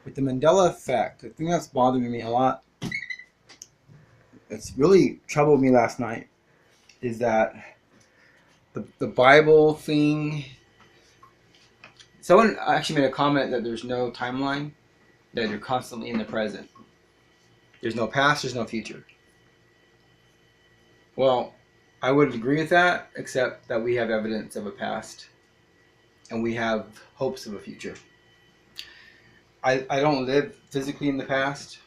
With the Mandela effect, the thing that's bothering me a lot, it's really troubled me last night, is that the Bible thing. Someone actually made a comment that there's no timeline, that you're constantly in the present. There's no past, there's no future. Well, I would agree with that, except that we have evidence of a past and we have hopes of a future. I don't live physically in the past,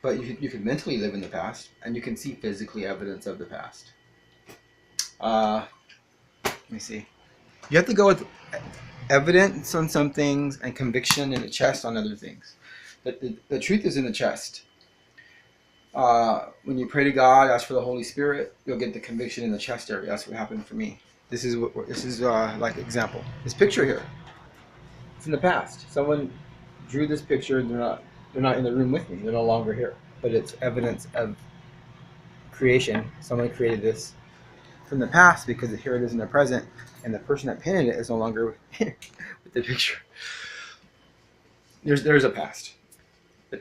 but you can mentally live in the past and you can see physically evidence of the past. Let me see. You have to go with evidence on some things and conviction in the chest on other things. The truth is in the chest. When you pray to God, ask for the Holy Spirit, you'll get the conviction in the chest area. That's what happened for me. This is like example. This picture here. It's in the past. Someone drew this picture. They're not in the room with me. They're no longer here. But it's evidence of creation. Someone created this from the past because here it is in the present, and the person that painted it is no longer with the picture. There's a past.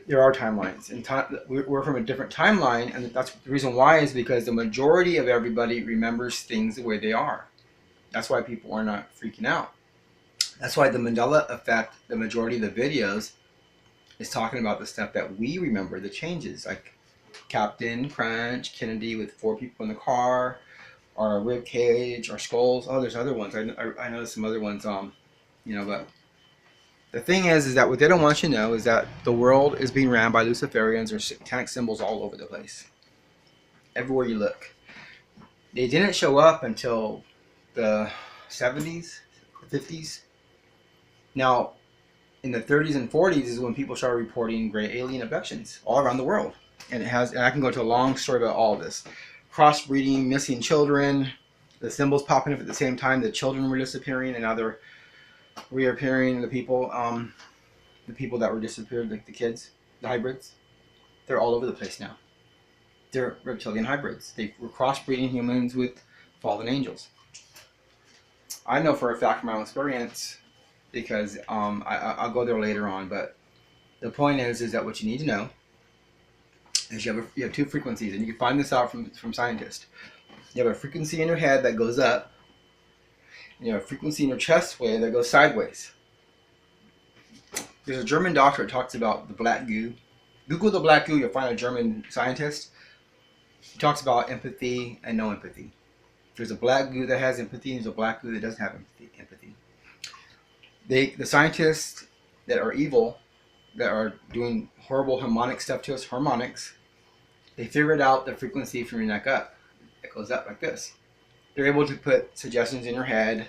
There are timelines, and we're from a different timeline, and that's the reason why is because the majority of everybody remembers things the way they are. That's why people are not freaking out. That's why the Mandela effect, the majority of the videos, is talking about the stuff that we remember, the changes, like Captain Crunch, Kennedy with 4 people in the car, our rib cage, our skulls. Oh, there's other ones. I know some other ones. But the thing is that what they don't want you to know is that the world is being ran by Luciferians or satanic symbols all over the place. Everywhere you look. They didn't show up until the 70s, the 50s. Now, in the 30s and 40s is when people started reporting gray alien abductions all around the world. And I can go into a long story about all of this. Crossbreeding, missing children, the symbols popping up at the same time, the children were disappearing, and now they're reappearing. The people that were disappeared, like the kids, the hybrids, they're all over the place now. They're reptilian hybrids. They were crossbreeding humans with fallen angels. I know for a fact from my own experience, because I'll go there later on, but the point is that what you need to know is you have 2 frequencies, and you can find this out from scientists. You have a frequency in your head that goes up, and you have a frequency in your chest wave that goes sideways. There's a German doctor that talks about the black goo. Google the black goo, you'll find a German scientist. He talks about empathy and no empathy. There's a black goo that has empathy, and there's a black goo that doesn't have empathy. The scientists that are evil, that are doing horrible harmonic stuff to us, harmonics, they figured out the frequency from your neck up. It goes up like this. They're able to put suggestions in your head.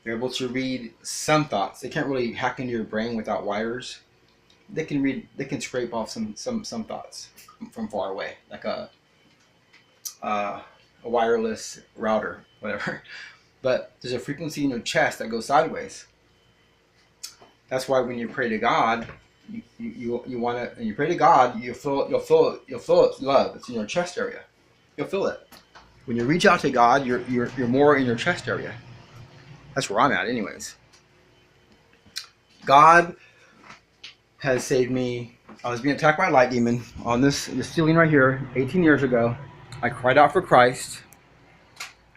They're able to read some thoughts. They can't really hack into your brain without wires. They can scrape off some thoughts from far away, like a wireless router, whatever. But there's a frequency in your chest that goes sideways. That's why when you pray to God, you want to, and you pray to God, you'll feel its love. It's in your chest area. You'll feel it. When you reach out to God, you're more in your chest area. That's where I'm at, anyways. God has saved me. I was being attacked by a light demon on this ceiling right here 18 years ago. I cried out for Christ.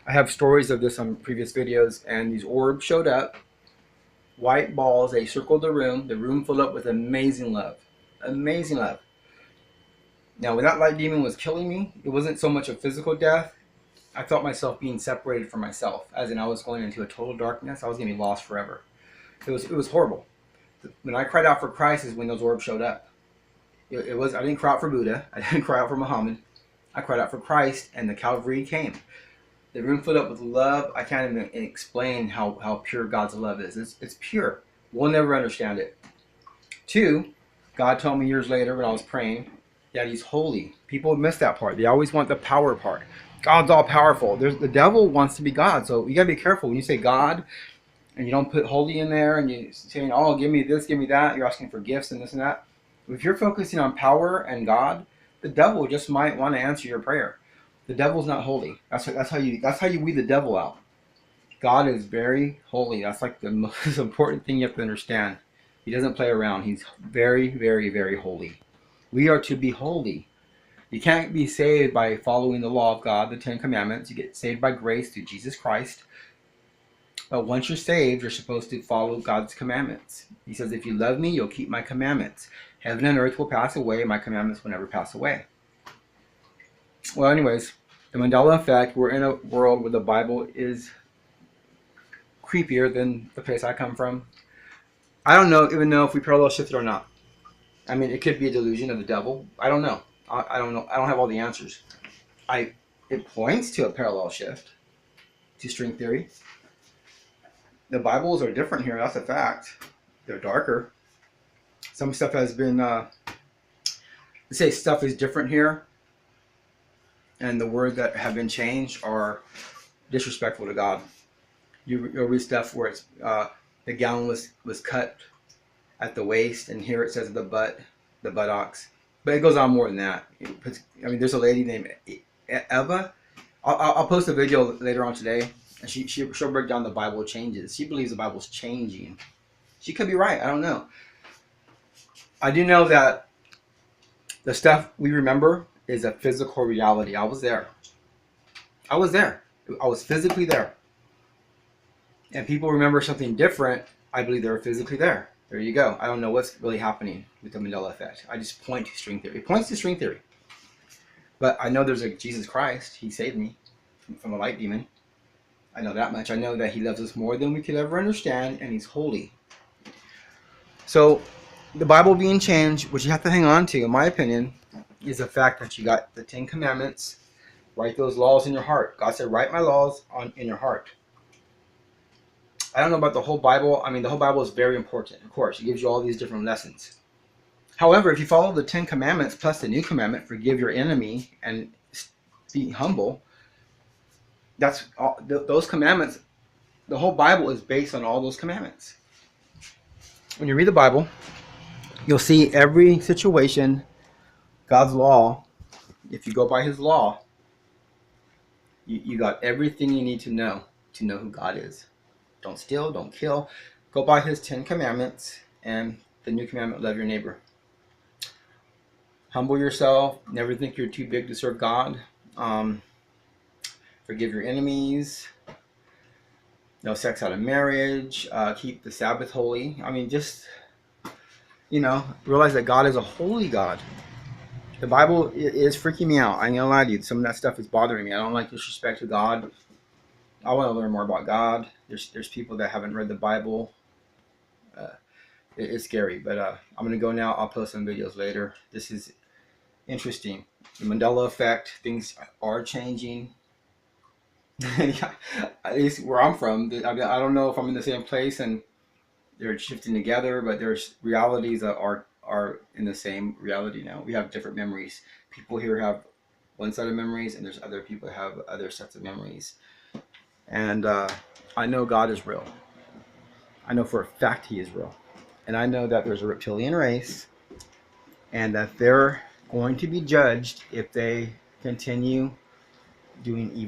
I have stories of this on previous videos, and these orbs showed up. White balls, they circled the room filled up with amazing love. Amazing love. Now, when that light demon was killing me, it wasn't so much a physical death. I felt myself being separated from myself, as in I was going into a total darkness. I was going to be lost forever. It was horrible. When I cried out for Christ is when those orbs showed up. I didn't cry out for Buddha. I didn't cry out for Muhammad. I cried out for Christ, and the Calvary came. The room filled up with love. I can't even explain how pure God's love is. It's pure. We'll never understand it. 2, God told me years later when I was praying that He's holy. People miss that part. They always want the power part. God's all powerful. The devil wants to be God, so you gotta be careful when you say God and you don't put holy in there and you're saying, "Oh, give me this, give me that." You're asking for gifts and this and that. If you're focusing on power and God, the devil just might want to answer your prayer. The devil's not holy. That's how you weed the devil out. God is very holy. That's like the most important thing you have to understand. He doesn't play around. He's very, very, very holy. We are to be holy. You can't be saved by following the law of God, the Ten Commandments. You get saved by grace through Jesus Christ. But once you're saved, you're supposed to follow God's commandments. He says, if you love me, you'll keep my commandments. Heaven and earth will pass away, my commandments will never pass away. Well, anyways, the Mandela effect, we're in a world where the Bible is creepier than the place I come from. I don't even know if we parallel shifted or not. I mean, it could be a delusion of the devil. I don't know. I don't know. I don't have all the answers. It points to a parallel shift, to string theory. The Bibles are different here. That's a fact. They're darker. Some stuff has been, let's say stuff is different here, and the words that have been changed are disrespectful to God. You'll read stuff where it's the gown was cut at the waist, and here it says the buttocks. But it goes on more than that. I mean, there's a lady named Eva. I'll post a video later on today, and she'll break down the Bible changes. She believes the Bible's changing. She could be right. I don't know. I do know that the stuff we remember is a physical reality. I was there. I was physically there. And people remember something different. I believe they were physically there. There you go. I don't know what's really happening with the Mandela effect. I just point to string theory. It points to string theory. But I know there's a Jesus Christ. He saved me from a light demon. I know that much. I know that he loves us more than we could ever understand, and he's holy. So the Bible being changed, which you have to hang on to, in my opinion, is the fact that you got the Ten Commandments. Write those laws in your heart. God said, write my laws in your heart. I don't know about the whole Bible. I mean, the whole Bible is very important. Of course, it gives you all these different lessons. However, if you follow the Ten Commandments plus the new commandment, forgive your enemy and be humble, that's all, those commandments. The whole Bible is based on all those commandments. When you read the Bible, you'll see every situation, God's law. If you go by his law, you got everything you need to know who God is. Don't steal, don't kill. Go by his 10 commandments and the new commandment, love your neighbor. Humble yourself. Never think you're too big to serve God. Forgive your enemies. No sex out of marriage. Keep the Sabbath holy. I mean, just, realize that God is a holy God. The Bible is freaking me out. I'm going to lie to you. Some of that stuff is bothering me. I don't like disrespect to God. I want to learn more about God. There's people that haven't read the Bible. It's scary, but I'm going to go now. I'll post some videos later. This is interesting. The Mandela effect. Things are changing. At least where I'm from. I don't know if I'm in the same place and they're shifting together, but there's realities that are in the same reality now. We have different memories. People here have one set of memories, and there's other people that have other sets of memories. And I know God is real. I know for a fact he is real. And I know that there's a reptilian race and that they're going to be judged if they continue doing evil.